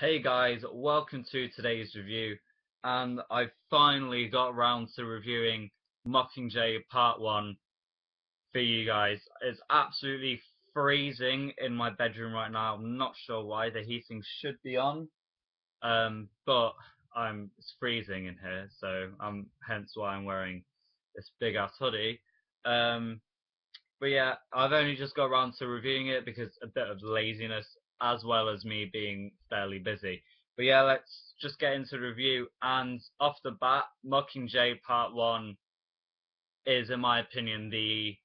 Hey guys, welcome to today's review, and I finally got around to reviewing Mockingjay Part 1 for you guys. It's absolutely freezing in my bedroom right now. I'm not sure why. The heating should be on, but it's freezing in here, so hence why I'm wearing this big ass hoodie. Um, but yeah, I've only just got around to reviewing it because a bit of laziness as well as me being fairly busy. But yeah, let's just get into the review. And off the bat, Mockingjay Part 1 is, in my opinion, the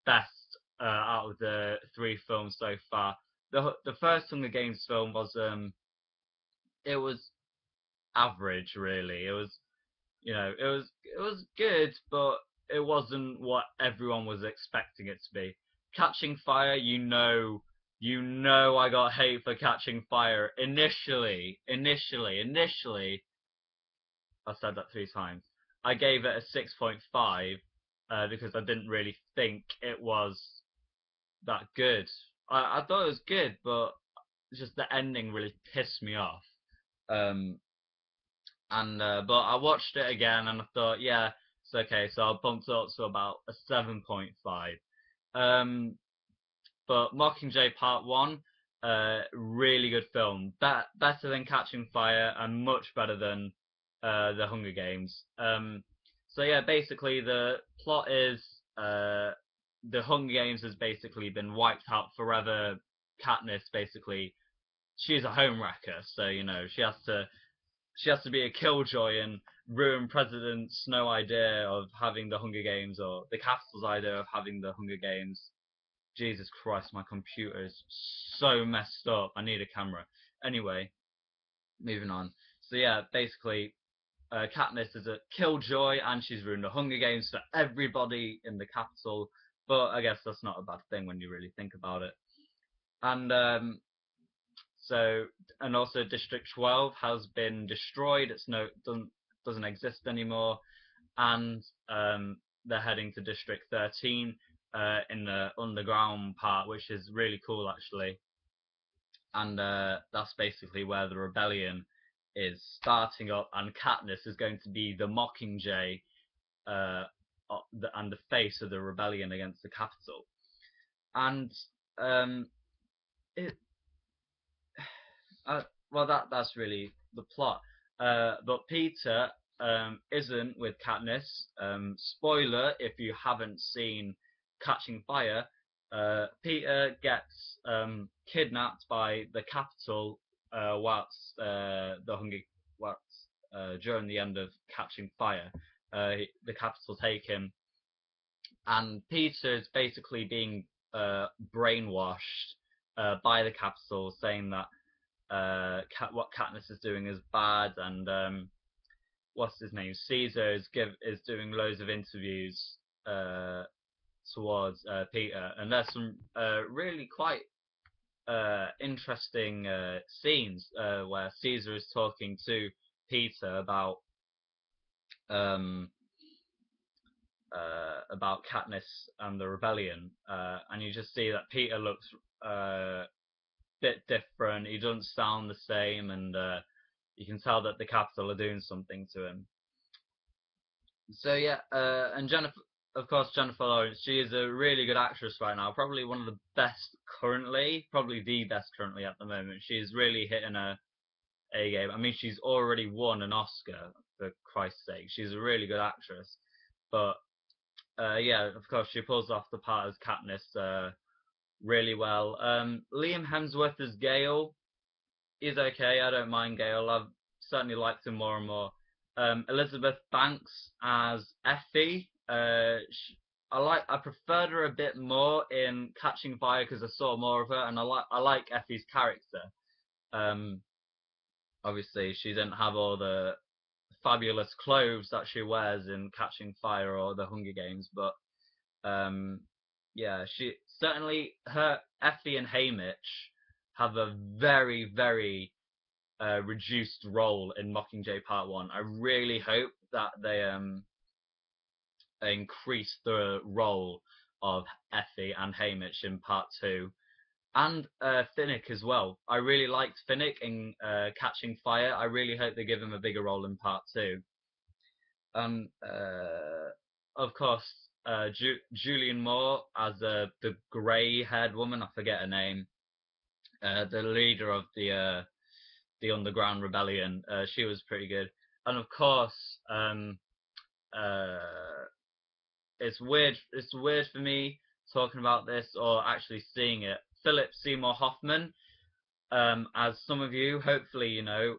best out of the three films so far. The first Hunger Games film it was average really. It was good, but it wasn't what everyone was expecting it to be. Catching Fire, I got hate for Catching Fire initially. I said that three times. I gave it a 6.5 because I didn't really think it was that good. I thought it was good, but just the ending really pissed me off. Um, and but I watched it again and I thought, yeah, it's okay. So I bumped it up to about a 7.5. Um, but Mockingjay Part One, really good film. Better than Catching Fire and much better than the Hunger Games. So yeah, basically the plot is the Hunger Games has basically been wiped out forever. Katniss basically she's a home wrecker, so she has to be a killjoy and ruin President Snow's idea of having the Hunger Games or the Capitol's idea of having the Hunger Games. Jesus Christ, my computer is so messed up. I need a camera. Anyway, moving on. So yeah, basically, Katniss is a killjoy and she's ruined the Hunger Games for everybody in the Capitol. But I guess that's not a bad thing when you really think about it. And so, and also District 12 has been destroyed. It's no doesn't exist anymore, and they're heading to District 13 in the underground part, which is really cool actually. And that's basically where the rebellion is starting up, and Katniss is going to be the Mockingjay uh, and the face of the rebellion against the Capitol. And it Uh, well, that's really the plot. But Peter isn't with Katniss. Spoiler if you haven't seen Catching Fire. Peter gets kidnapped by the Capitol whilst the Hunger whilst during the end of Catching Fire. The Capitol take him, and Peter is basically being brainwashed by the Capitol, saying that what Katniss is doing is bad, and what's his name? Caesar is doing loads of interviews towards Peter, and there's some really quite interesting scenes where Caesar is talking to Peter um, about Katniss and the rebellion, and you just see that Peter looks bit different. He doesn't sound the same, and you can tell that the Capitol are doing something to him. So yeah, and Jennifer, of course, Jennifer Lawrence. She is a really good actress right now. Probably one of the best currently. Probably the best currently at the moment. She's really hitting a game. I mean, she's already won an Oscar for Christ's sake. She's a really good actress. But yeah, of course, she pulls off the part as Katniss really well. Liam Hemsworth as Gale is okay. I don't mind Gale. I've certainly liked him more and more. Elizabeth Banks as Effie. I preferred her a bit more in Catching Fire because I saw more of her, and I like Effie's character. Um, Obviously, she didn't have all the fabulous clothes that she wears in Catching Fire or the Hunger Games, but um, yeah, she certainly her Effie and Haymitch have a very very reduced role in Mockingjay Part One. I really hope that they increase the role of Effie and Haymitch in Part Two. and Finnick as well. I really liked Finnick in Catching Fire. I really hope they give him a bigger role in part 2. Of course, Julian Moore as the grey-haired woman. I forget her name. The leader of the underground rebellion. She was pretty good. And of course, uh, it's weird. It's weird for me talking about this or actually seeing it. Philip Seymour Hoffman, as some of you hopefully you know,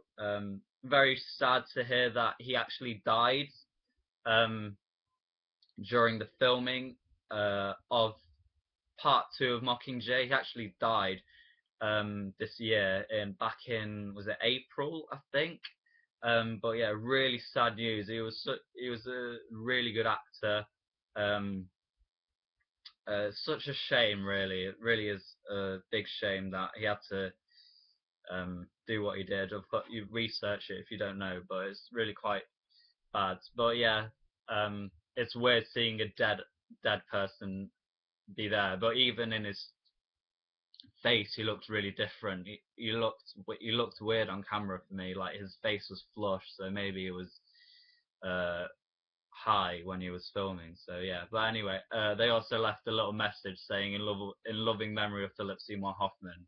very sad to hear that he actually died during the filming of part 2 of Mockingjay. He actually died this year back in, was it April, I think. But yeah, really sad news. He was a really good actor. Such a shame, really. It really is a big shame that he had to do what he did. I've got you research it if you don't know, but it's really quite bad. But yeah, it's weird seeing a dead person be there. But even in his face, he looked really different. He looked weird on camera for me. Like his face was flush, so maybe it was high when he was filming. So yeah. But anyway, they also left a little message saying in loving memory of Philip Seymour Hoffman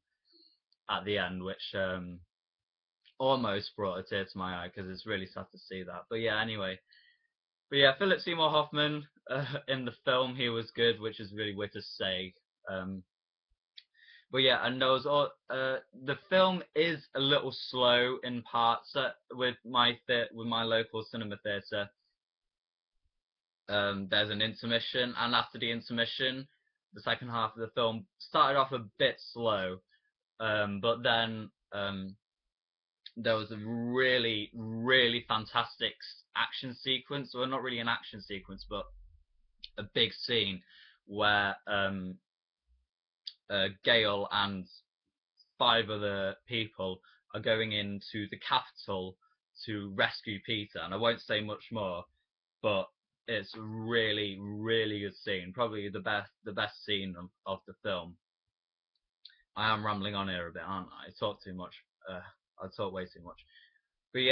at the end, which almost brought a tear to my eye because it's really sad to see that. But yeah, anyway. But yeah, Philip Seymour Hoffman in the film, he was good, which is really weird to say. But yeah, and there was the film is a little slow in parts with my local cinema theatre. There's an intermission, and after the intermission, the second half of the film started off a bit slow, but then there was a really, really fantastic action sequence. Well, not really an action sequence, but a big scene where Gale and 5 other people are going into the capital to rescue Peter. And I won't say much more, but it's a really, really good scene. Probably the best scene of the film. I am rambling on here a bit, aren't I? I talk too much. I talk way too much. But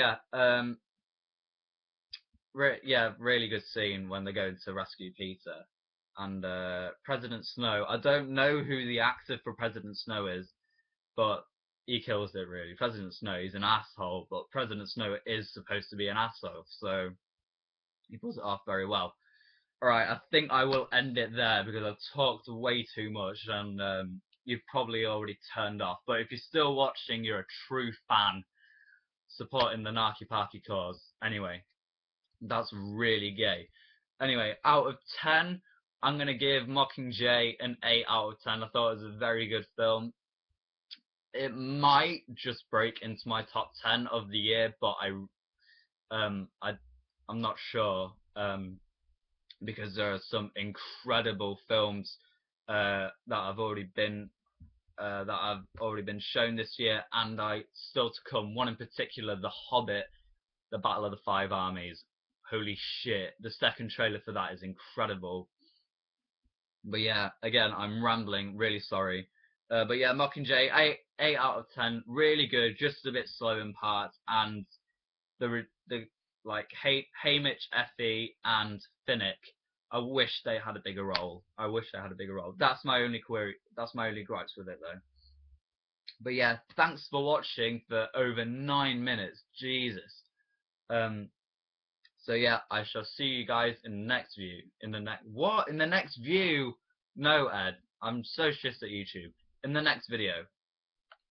yeah, really good scene when they're going to rescue Peter. And President Snow, I don't know who the actor for President Snow is, but he kills it really. President Snow, he's an asshole, but President Snow is supposed to be an asshole, so he pulls it off very well. Alright, I think I will end it there because I've talked way too much and you've probably already turned off. But if you're still watching, you're a true fan supporting the Narky Parky cause. Anyway, that's really gay. Anyway, out of 10, I'm going to give Mockingjay an 8 out of 10. I thought it was a very good film. It might just break into my top 10 of the year, but I'm not sure because there are some incredible films that have already been shown this year, and still to come. One in particular, The Hobbit, The Battle of the Five Armies. Holy shit! The second trailer for that is incredible. But yeah, again, I'm rambling. Really sorry. But yeah, Mockingjay, 8 out of 10, really good. Just a bit slow in parts, and the like Haymitch, Effie, and Finnick. I wish they had a bigger role. That's my only query. That's my only gripes with it, though. But yeah, thanks for watching for over 9 minutes. Jesus. So yeah, I shall see you guys in the next view. In the next view? No, Ed. I'm so shit at YouTube. In the next video.